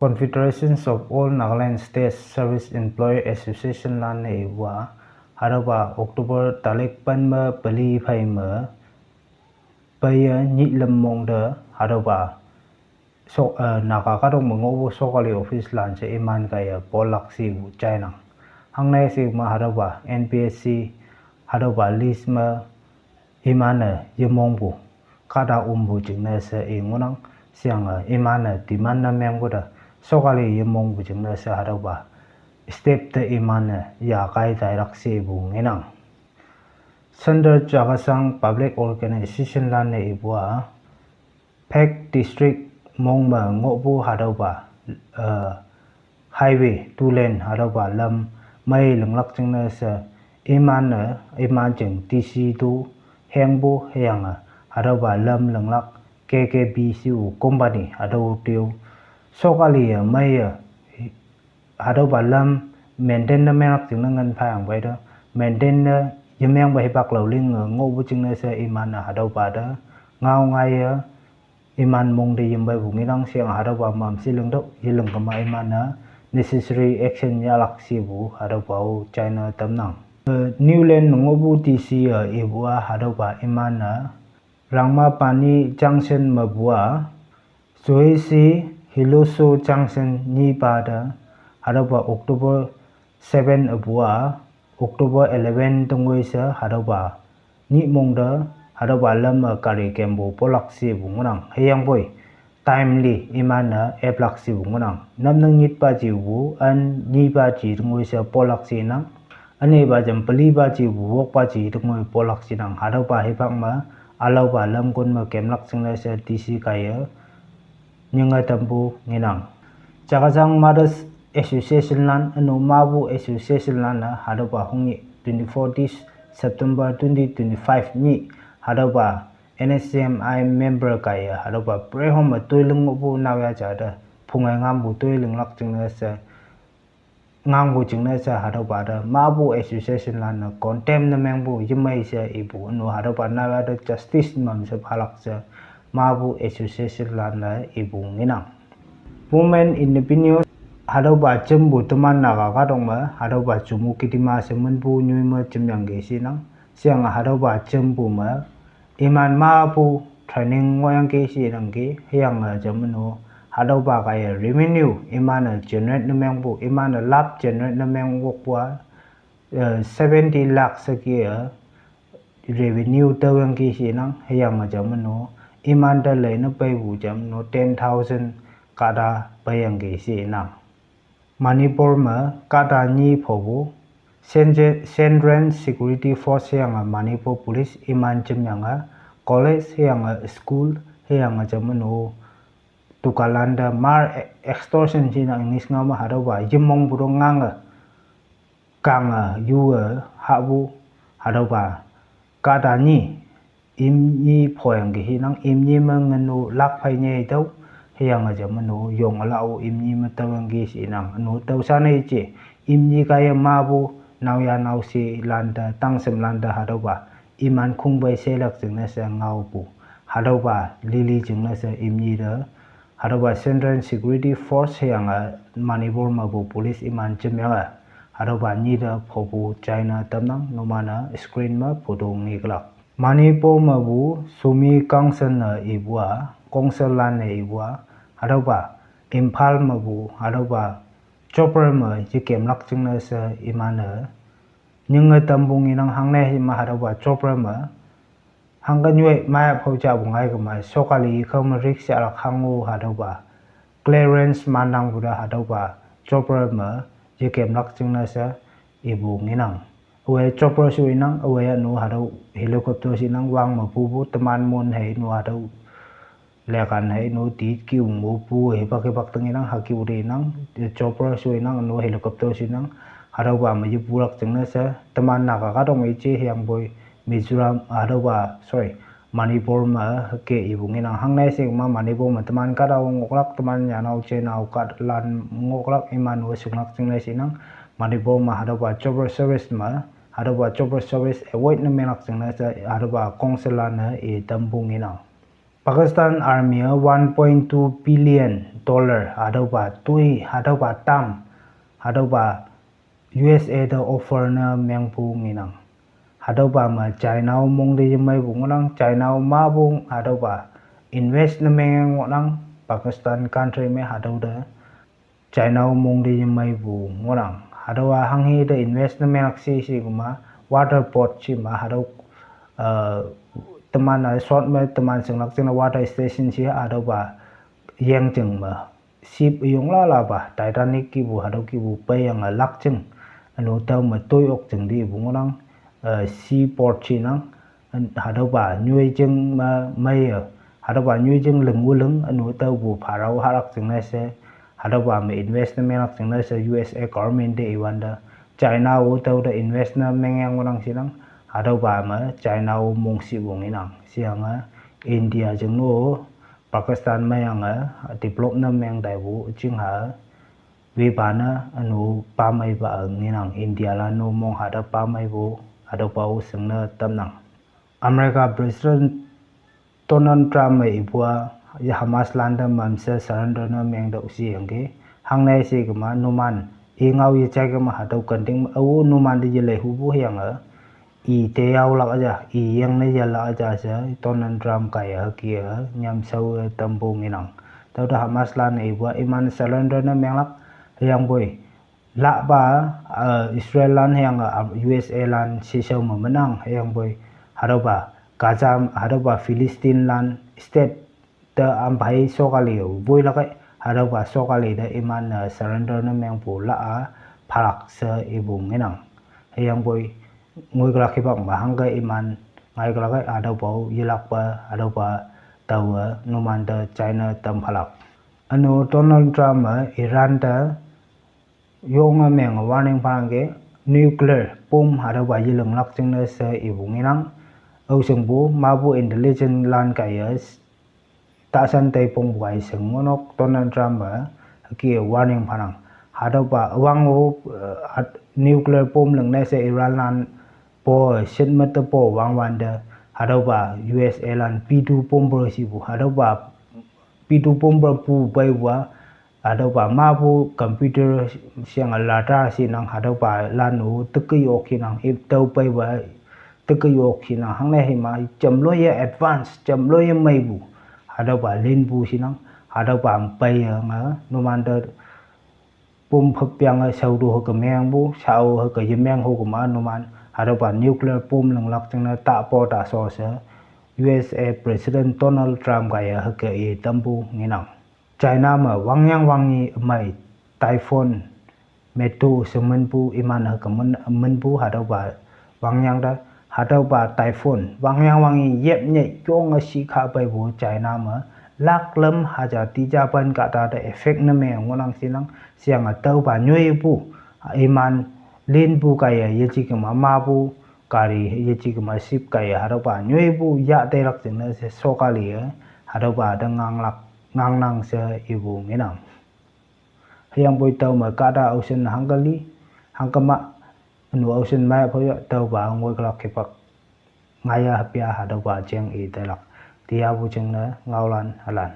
Confederation of All Nagaland State Service Employee Association lan ne wa haraba October talik pan ma pali phai ma paya ni lam mong da haraba so naka ka dong mo bo so kali office lan se iman kaya polak si bu China hang nai si ma haraba NPSC haraba list ma imana yemong bu kada bu jing na se ingunang siang imana di mana meng bu da sokali yemong bujeng na sa haraba step te imana ya kai direct si bu nginang Sender Jagasang Public Organization lan ne ibwa Pek District mongma ngobu haraba highway two lane haraba lam mai lenglak jeng na sa imana jeng TC tu hengbu heyanga haraba lam lenglak KKBCU company hado tiu sokali mai hado balam maintain na menak jing ngan phang bai da maintain na yemeng bai bak lo ling ngo bu jing na sa iman na hado ba da ngau ngai iman mong de yem bai bu ngi nang siang hado ba mam si leng do yeleng ka mai iman na necessary action ya lak si bu hado ba u China tam nang new land ngo bu TC ibua hado ba iman na rangma pani junction ma bua soisi Hiloso Junction ni pada haraba October 7 abua October 11 tungoi sa haraba ni mongda haraba lam kari kembo polak si bungunang hayang boy timely imana eplak si bungunang namnang nit pa jiwu an ni ba ji tungoi sa polak si nang ane ba jam peli ba ji wok pa ji tungoi polak si nang haraba hebang ma alau ba lam kun ma kemlak sing sa DC kaya nyanga tampu nginang Jagasang Mothers Association lan anu mabu association lan na hadaba hungi 24 September 2025 ni hadaba NSCMI member kaya hadaba prehom tuilung bu nawya jada pungai ngambu tuilung lak jingna sa ngambu jingna sa hadaba da mabu association lan na contem na mengbu yimai sa ibu anu hadaba nawya da justice mam sa phalak sa mabu association lan na ibu nginang women independent hadoba jembu teman naga kadong ma hadoba jumu kitima semen bu nyui ma jemyang ge sinang siang hadoba jembu ma iman mabu training ngoyang ge sinang ge hyang jamno hadoba kaya revenue iman generate na mengbu iman lab generate na mengbu kwa 70 lakh sekia revenue tawang ge sinang hyang jamno iman da lai na pai bu jam no 10,000 kada bayang ge si nang Manipur ma kada ni phobu Central Security Force yang Manipur Police iman jam yang college yang school yang jam no tukalanda mar extortion si nang nis ngama hadawa yemong burung ngang kang yu habu hadawa kada ni imni phoyang ge hinang imni manganu lak phai nei tau hyang jamanu yong lau imni matawang ge sinang anu tau sanai che imni kaya mabu nawya nausi landa tangsem landa hadawa iman khungbai selak jingna sa ngaupu hadawa lili jingna sa imni da hadawa Central Security Force hyang Manipur mabu police iman jemya hadawa ni da phobu China tamnang nomana screen ma photo ngiklak Manipur mabu sumi kangsan na ibwa kongsalan na ibwa hadawa Imphal mabu hadawa chopper ma jikem lakching na sa imana nyanga tambung inang hangne ma hadawa chopper ma hangga nyue ma phaucha bungai kama sokali kham riksha lak hangu hadawa clearance manang buda hadawa chopper ma jikem lakching na sa ibu nginang we chopper su inang we anu hado helicopter sinang wang ma pu teman mon hai nu hado lekan hai nu ti ki mu pu he pak tenginang haki uri nang chopper su inang nu helicopter sinang hado ba ma purak jengna sa teman naka ka dong che yang boy Mizoram hado ba sorry Manipur ma ke ibu nginang hangnai sing ma Manipur ma teman ka daw ngoklak teman nyanau che nau kat lan ngoklak iman we sunglak jengna sinang Manipur ma hado ba chopper service ma hadawa chopper service avoid na menak jengna sa hadawa kongselana e tambung inang Pakistan Army 1.2 billion dollar hadoba tui hadoba tam hadoba USA the offer na mengpu nginang hadoba ma China mong de mai bung nang China ma bung hadoba invest na meng nang Pakistan country me hadoda China mong de mai bung nang hadoba hanghi the invest na meng si kuma water port chi ma hado teman short me teman senglak sing water station chi hadoba yang chừng mà ship yung la ba Titanic ki bu hado ki bu pe yang lak chừng anu tao mà tôi ốc chừng đi bu nang seaport chi nang hado ba nyui chừng mà mai hado ba nyui chừng lưng u lưng anu tao bu pharau harak chừng na se hado ba me investment lak chừng na se USA government de iwanda China u tao da investment mengang nang si nang hado ba ma China u mong si bu ngi nang siang India chừng no Pakistan mayang develop na mayang daibu ching ha vi bana anu pamai ba nginang India la no mong hada pamai bu hada pau sengna tamnang America President Donald Trump mai bua ya Hamas landa mamsa surrender na mayang da usi angge hangnai se gama numan ingau ye chai gama hada kanting au numan de le hu bu yang I te au lak aja I yang ne jala aja sa Donald Trump kaya kia nyam sau tampu nginang tau da Hamas lan e bua iman surrender na menglak yang boy la ba Israel lan yang USA lan si sau ma menang yang boy haroba Gaza haroba Palestine lan state da ambai sokali boy la kai haroba sokali da iman surrender na meng pu la phalak sa ibu nginang yang boy ngôi cái khi bằng mà hăng cái iman ngay cái ada bau yelak pa ada pa tàu numan da China tam phalak anu Donald Trump Iran da yong meng warning pangge nuclear bom ada ba yeleng lak ching na se ibung inang au seng bu ma bu intelligence lan kai ta san tai pong bai seng monok Donald Trump ki warning phanang ada ba wang nuclear bom leng na se Iran lan po shin mata po wang wanda hadoba USA lan P2 bomber si bu hadoba P2 bomber pu bai wa hadoba ma bu computer siang lata si nang hadoba lan u tekki ok nang hip tau bai wa tekki ok nang hang ne ma cham lo ye advance cham lo ye mai bu hadoba lin bu si nang hadoba bai nga no man da bom phap yang sau du ho ka meng bu sau ho ka yemeng ho ka ma no man haroba nuclear bom lang lak chang na ta po ta so sa USA President Donald Trump gaya ha ke e tambu nginang China ma wangyang wangi mai typhoon metu semen pu iman ha ka men pu haroba wangyang da haroba typhoon wangyang wangi yep nyai chong a si kha bai bu China ma lak lam ha ja ti ja ban ka ta da effect na me ngonang sinang siang a tau ba nyoi pu iman Lin bu kaya ye chi kama ma bu kari ye chi kama sip kaya haroba nyoi bu ya te lak ching na se sokali haroba da ngang nang se ibu nginang hayang boy tau ma kada ocean hangali hangkama nu ocean mai phoya tau ba ngoi klak kepak ngaya hapia haroba cheng e te lak tia bu ching na ngaulan halan